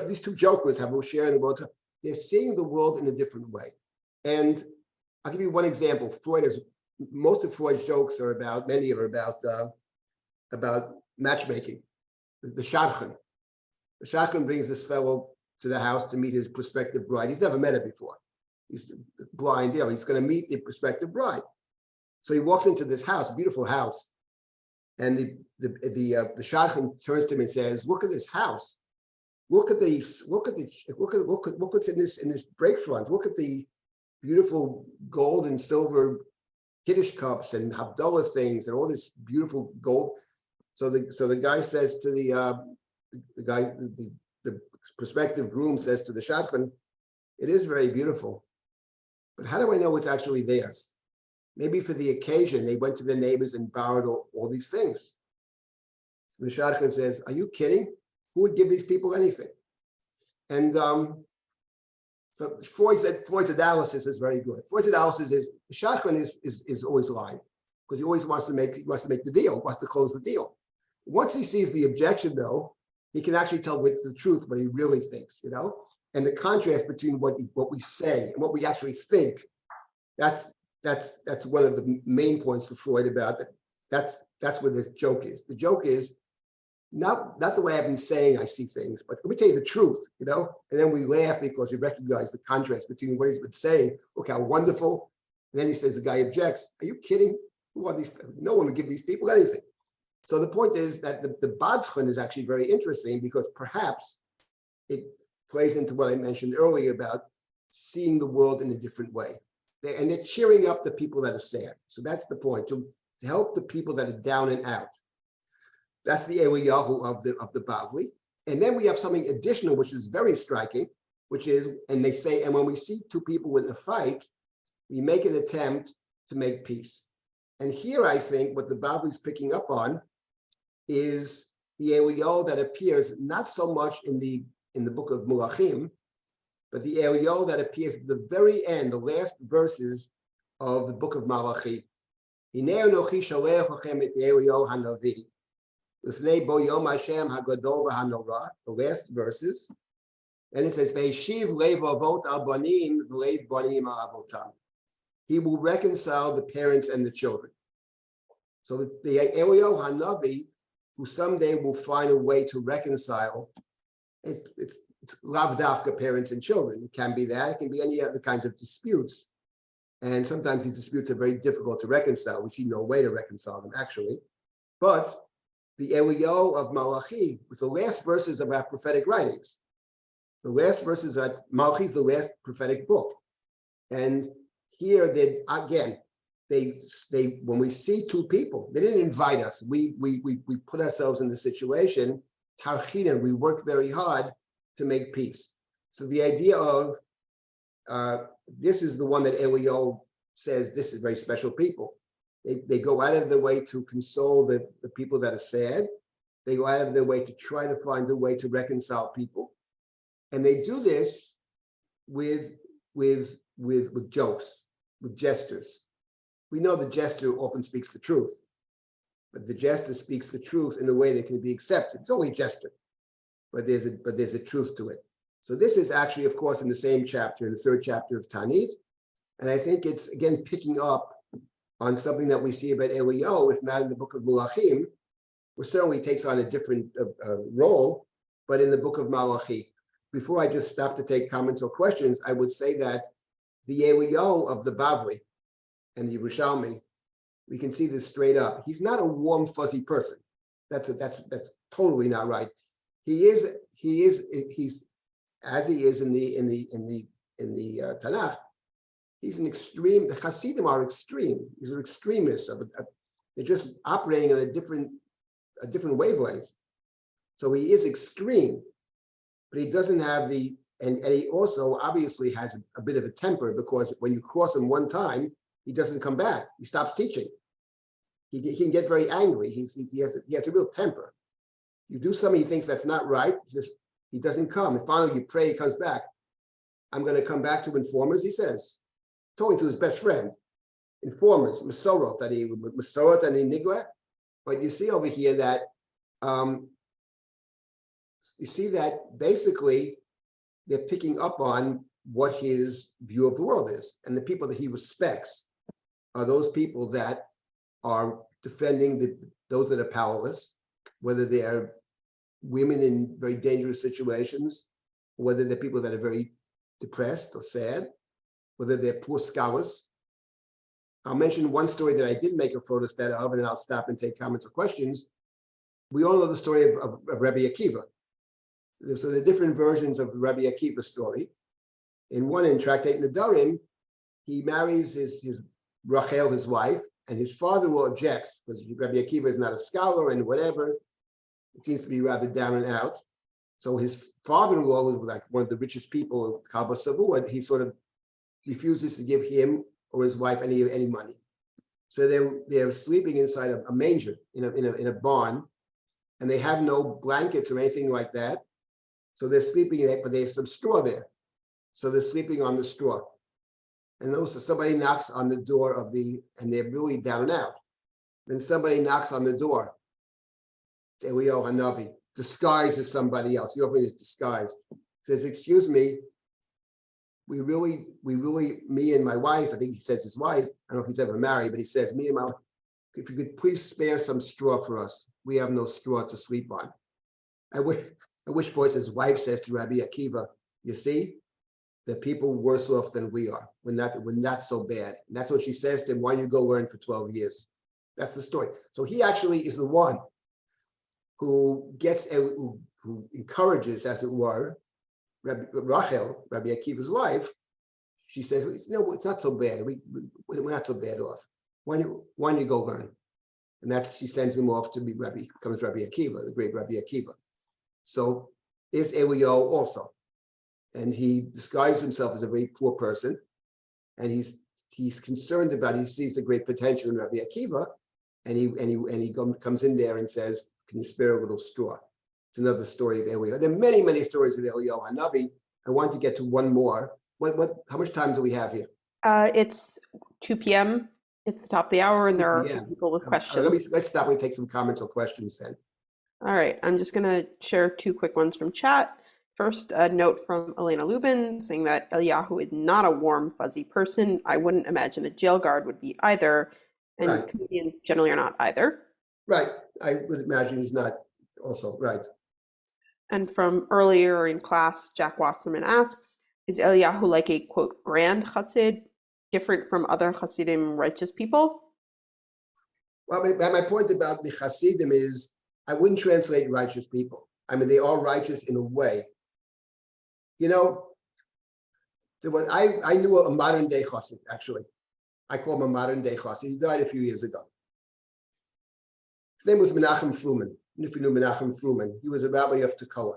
these two jokers have a share in the world. They're seeing the world in a different way. And I'll give you one example. Most of Freud's jokes are about, many of them are about matchmaking. The shadchan. The shadchan brings this fellow to the house to meet his prospective bride. He's never met her before. He's blind, he's going to meet the prospective bride. So he walks into this house, a beautiful house, and the shadchan turns to him and says, "Look at this house. Look what's in this break front. Look at the beautiful gold and silver Kiddush cups and Havdalah things and all this beautiful gold." So the guy says to the prospective groom says to the shadchan, "It is very beautiful, but how do I know it's actually theirs? Maybe for the occasion, they went to their neighbors and borrowed all these things." So the shadchan says, "Are you kidding? Who would give these people anything?" And so Freud's analysis is very good. Freud's analysis is the shadchan is always lying because he always wants to make the deal, wants to close the deal. Once he sees the objection, though, he can actually tell with the truth what he really thinks, And the contrast between what we say and what we actually think, that's one of the main points for Freud about that. That's where this joke is. The joke is not the way I've been saying I see things, but let me tell you the truth, And then we laugh because we recognize the contrast between what he's been saying. Look how wonderful. And then he says, the guy objects. "Are you kidding? Who are these? No one would give these people anything." So the point is that the badchan is actually very interesting because perhaps it plays into what I mentioned earlier about seeing the world in a different way. And they're cheering up the people that are sad. So that's the point, to help the people that are down and out. That's the Eliyahu of the Bavli. And then we have something additional, which is very striking, which is, and they say, and when we see two people in a fight, we make an attempt to make peace. And here I think what the Bavli is picking up on is the Eliyahu that appears not so much in the book of Mulachim, but the Eliyahu that appears at the very end, the last verses of the book of Malachi. "Hinei anochi sholech lachem et Eliyahu hanavi, lifnei bo yom Hashem hagadol v'hanora," the last verses, and it says, "Ve'yeshiv leiv avot al banim v'leiv banim al avotam." He will reconcile the parents and the children. So the Eliyahu hanavi, who someday will find a way to reconcile, it's lav dafka parents and children. It can be that. It can be any other kinds of disputes. And sometimes these disputes are very difficult to reconcile. We see no way to reconcile them, actually. But the Eliyahu of Malachi, with the last verses of our prophetic writings, the last verses of Malachi is the last prophetic book. And here, when we see two people, they didn't invite us. We put ourselves in the situation. Tarchinan, we worked very hard to make peace. So the idea of this is the one that Eliyahu says, this is very special people. They go out of their way to console the people that are sad. They go out of their way to try to find a way to reconcile people. And they do this with jokes, with gestures. We know the gesture often speaks the truth, but the gesture speaks the truth in a way that can be accepted. It's only a gesture, but there's a truth to it. So this is actually, of course, in the same chapter, in the third chapter of Tanit. And I think it's, again, picking up on something that we see about Eliyahu, if not in the book of Mulachim, which certainly takes on a different role, but in the book of Malachi. Before I just stop to take comments or questions, I would say that the Eliyahu of the Bavli and the Yerushalmi We can see this straight up. He's not a warm, fuzzy person. That's totally not right. He's as he is in the Tanakh. He's an extreme. The Hasidim are extreme. These are extremists. They're just operating on a different wavelength. So he is extreme, but he doesn't have the. And he also obviously has a bit of a temper, because when you cross him one time, he doesn't come back. He stops teaching. He can get very angry. He has a real temper. You do something he thinks that's not right, he doesn't come. And finally you pray, he comes back. I'm going to come back to informers, he says. Talking to his best friend. Informers, Masorot, and Nigla. But you see over here that, you see that basically they're picking up on what his view of the world is. And the people that he respects are those people that are defending those that are powerless, whether they're women in very dangerous situations, whether they're people that are very depressed or sad, whether they're poor scholars. I'll mention one story that I did make a photostat of, and then I'll stop and take comments or questions. We all know the story of Rabbi Akiva. So there are different versions of the Rabbi Akiva story. In Tractate Nedarim, he marries his Rachel, his wife, and his father-in-law objects, because Rabbi Akiva is not a scholar and whatever. It seems to be rather down and out. So his father-in-law was like one of the richest people in Kabbalah Savua. He sort of refuses to give him or his wife any money. So they're sleeping inside a manger in a barn, and they have no blankets or anything like that. So they're sleeping there, but there's some straw there. So they're sleeping on the straw. And also somebody knocks on the door and they're really down and out. Then somebody knocks on the door. It's Eliyahu Hanavi, disguised as somebody else. He opens his disguise. Says, excuse me, we really, me and my wife, I think he says his wife, I don't know if he's ever married, but he says, me and my wife, if you could please spare some straw for us. We have no straw to sleep on. At which point his wife says to Rabbi Akiva, you see, the people worse off than we are. We're not so bad. And that's what she says to him. Why don't you go learn for 12 years? That's the story. So he actually is the one who encourages, as it were, Rachel, Rabbi Akiva's wife. She says, no, it's not so bad. We're not so bad off. Why don't you go learn? And she sends him off to be becomes Rabbi Akiva, the great Rabbi Akiva. So is Eliyahu also. And he disguises himself as a very poor person. And he's concerned about, he sees the great potential in Rabbi Akiva. And he comes in there and says, can you spare a little straw? It's another story of Eliyahu. There are many, many stories of Eliyahu Hanavi. I want to get to one more. How much time do we have here? It's 2 p.m. It's the top of the hour, and there are people with questions. Let's stop and take some comments or questions then. All right, I'm just going to share 2 quick ones from chat. First, a note from Elena Lubin saying that Eliyahu is not a warm, fuzzy person. I wouldn't imagine a jail guard would be either, and comedians generally are not either. Right, I would imagine he's not also, right. And from earlier in class, Jack Wasserman asks, is Eliyahu like a, quote, grand chassid, different from other chassidim righteous people? Well, my point about the chassidim is, I wouldn't translate righteous people. I mean, they are righteous in a way. You know, I knew a modern day chassid, actually. I call him a modern day chassid. He died a few years ago. His name was Menachem Fruman. If you knew Menachem Fruman, he was a rabbi of Tekoa.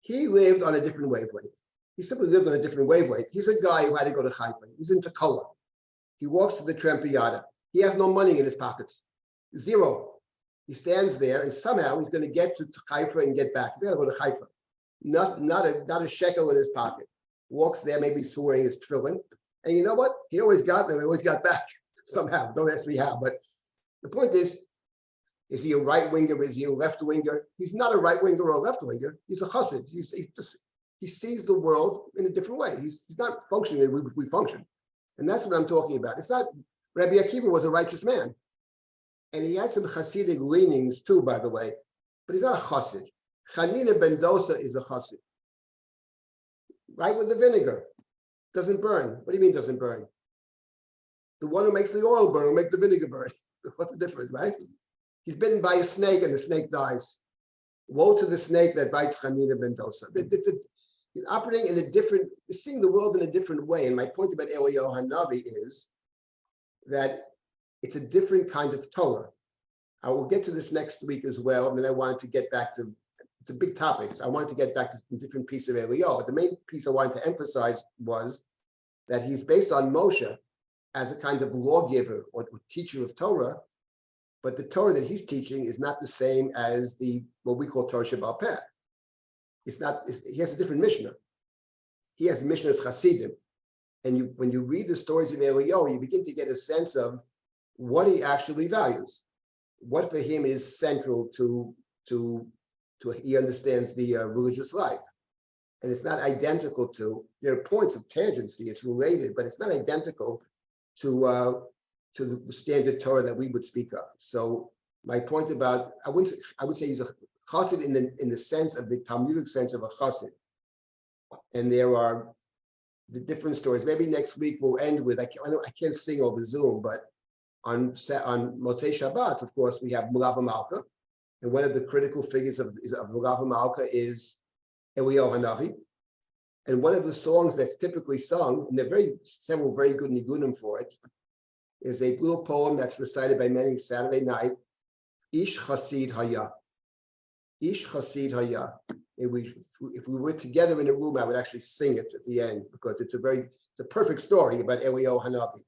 He lived on a different wavelength. He simply lived on a different wavelength. He's a guy who had to go to Haifa. He's in Tekoa. He walks to the Trampiyada. He has no money in his pockets. Zero. He stands there, and somehow he's going to get to Haifa and get back. He's got to go to Haifa. Not a shekel in his pocket. Walks there, maybe he's wearing his tefillin. And you know what? He always got there. He always got back somehow. Don't ask me how. But the point is he a right winger? Is he a left winger? He's not a right winger or a left winger. He's a chassid. He sees the world in a different way. He's not functioning the way we function. And that's what I'm talking about. It's not, Rabbi Akiva was a righteous man. And he had some Hasidic leanings too, by the way, but he's not a chassid. Chanina ben Dosa is a chassid. Right with the vinegar. Doesn't burn. What do you mean doesn't burn? The one who makes the oil burn will make the vinegar burn. What's the difference, right? He's bitten by a snake and the snake dies. Woe to the snake that bites Chanina ben Dosa. He's operating in a different, he's seeing the world in a different way. And my point about Eliyahu Hanavi is that it's a different kind of Torah. I will get to this next week as well. And then I wanted to get back to, it's a big topic. So I wanted to get back to a different piece of Eliyahu. But the main piece I wanted to emphasize was that he's based on Moshe as a kind of lawgiver or teacher of Torah. But the Torah that he's teaching is not the same as what we call Torah Sheba'al Peh. He has a different Mishnah. He has the Mishnah as Hasidim. And when you read the stories of Eliyahu, you begin to get a sense of what he actually values, what for him is central to he understands the religious life. And it's not identical to, there are points of tangency, it's related, but it's not identical to the standard Torah that we would speak of. So my point about, I would say he's a chassid in the sense of the Talmudic sense of a chassid. And there are the different stories. Maybe next week we'll end with, I can't sing over Zoom, but on Motzei Shabbat, of course, we have Mulav Malka. And one of the critical figures of Mulav Malka is Eliyahu Hanavi. And one of the songs that's typically sung, and there are several very good nigunim for it, is a little poem that's recited by many Saturday night, Ish Chasid Haya. Ish Chasid Haya. If we were together in a room, I would actually sing it at the end because it's a perfect story about Eliyahu Hanavi.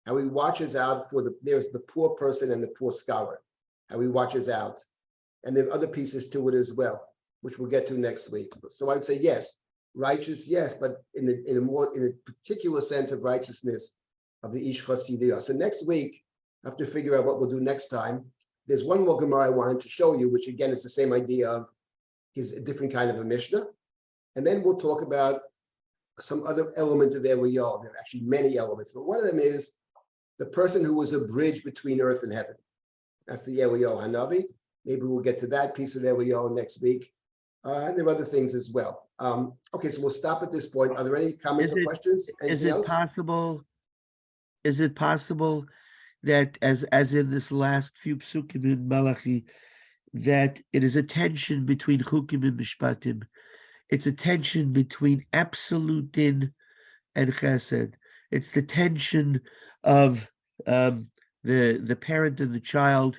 How he watches out there's the poor person and the poor scholar. How he watches out. And there are other pieces to it as well, which we'll get to next week. So I'd say yes, righteous, yes, but in a particular sense of righteousness of the Ish Chasidiyah. So next week, I have to figure out what we'll do next time. There's one more Gemara I wanted to show you, which again is the same idea of is a different kind of a Mishnah. And then we'll talk about some other element of Eliyahu. There are actually many elements, but one of them is the person who was a bridge between earth and heaven. That's the Eliyahu Hanavi. Maybe we'll get to that piece of Eliyahu next week. And there are other things as well. Okay, so we'll stop at this point. Are there any comments or questions? Anything else? Is it possible that as in this last few psukim in Malachi, that it is a tension between chukim and mishpatim? It's a tension between absolute din and chesed. It's the tension of the parent and the child,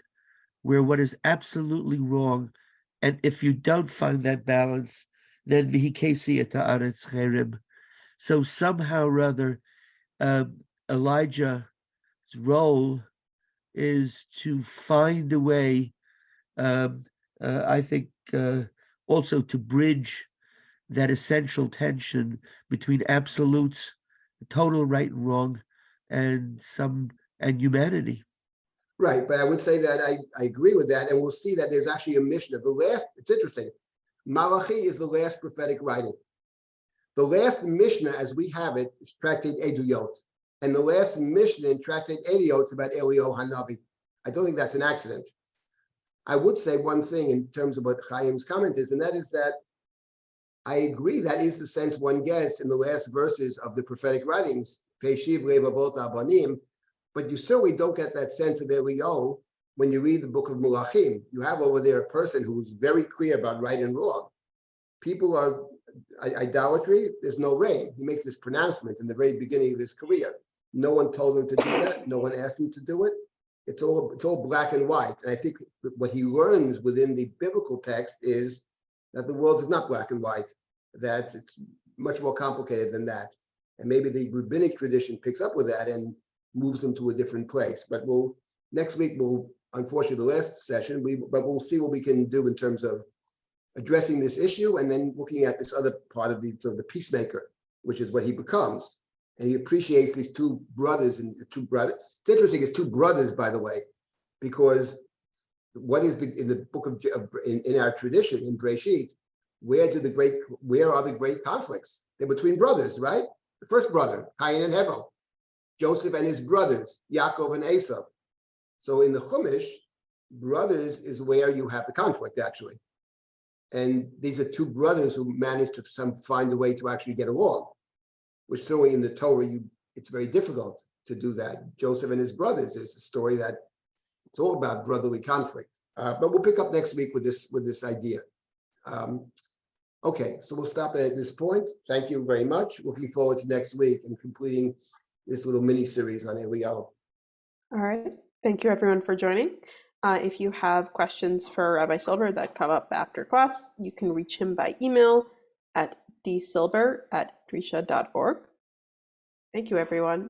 where what is absolutely wrong, and if you don't find that balance, then v'hikesi et haaretz cherem. So somehow or other, Elijah's role is to find a way, I think, also to bridge that essential tension between absolutes, total right and wrong, and humanity. Right, but I would say that I agree with that, and we'll see that there's actually a Mishnah. It's interesting. Malachi is the last prophetic writing. The last Mishnah, as we have it, is Tractate Eduyot, and the last Mishnah in Tractate Eduyot is about Eliyahu Hanavi. I don't think that's an accident. I would say one thing in terms of what Chaim's comment is, and that is that I agree that is the sense one gets in the last verses of the prophetic writings, Peshiv Levavot Abanim, but you certainly don't get that sense of Eliyahu when you read the book of Mulachim. You have over there a person who is very clear about right and wrong. People are idolatry, there's no rain. He makes this pronouncement in the very beginning of his career. No one told him to do that. No one asked him to do it. It's all black and white. And I think what he learns within the biblical text is that the world is not black and white, that it's much more complicated than that. And maybe the rabbinic tradition picks up with that and moves them to a different place. But next week, unfortunately, the last session, but we'll see what we can do in terms of addressing this issue and then looking at this other part of the peacemaker, which is what he becomes. And he appreciates these two brothers. It's interesting, it's two brothers, by the way, because what is in the book of in our tradition in Breshit, where are the great conflicts? They're between brothers, right? The first brother, Cain and Hevel, Joseph and his brothers, Yaakov and Esau. So in the Chumash, brothers is where you have the conflict, actually. And these are two brothers who managed to find a way to actually get along, which certainly in the Torah, it's very difficult to do that. Joseph and his brothers is a story that it's all about brotherly conflict. But we'll pick up next week with this idea. Okay, so we'll stop at this point. Thank you very much. Looking forward to next week and completing this little mini series on Eliyahu. All right. Thank you, everyone, for joining. If you have questions for Rabbi Silber that come up after class, you can reach him by email at dsilber@drisha.org. Thank you, everyone.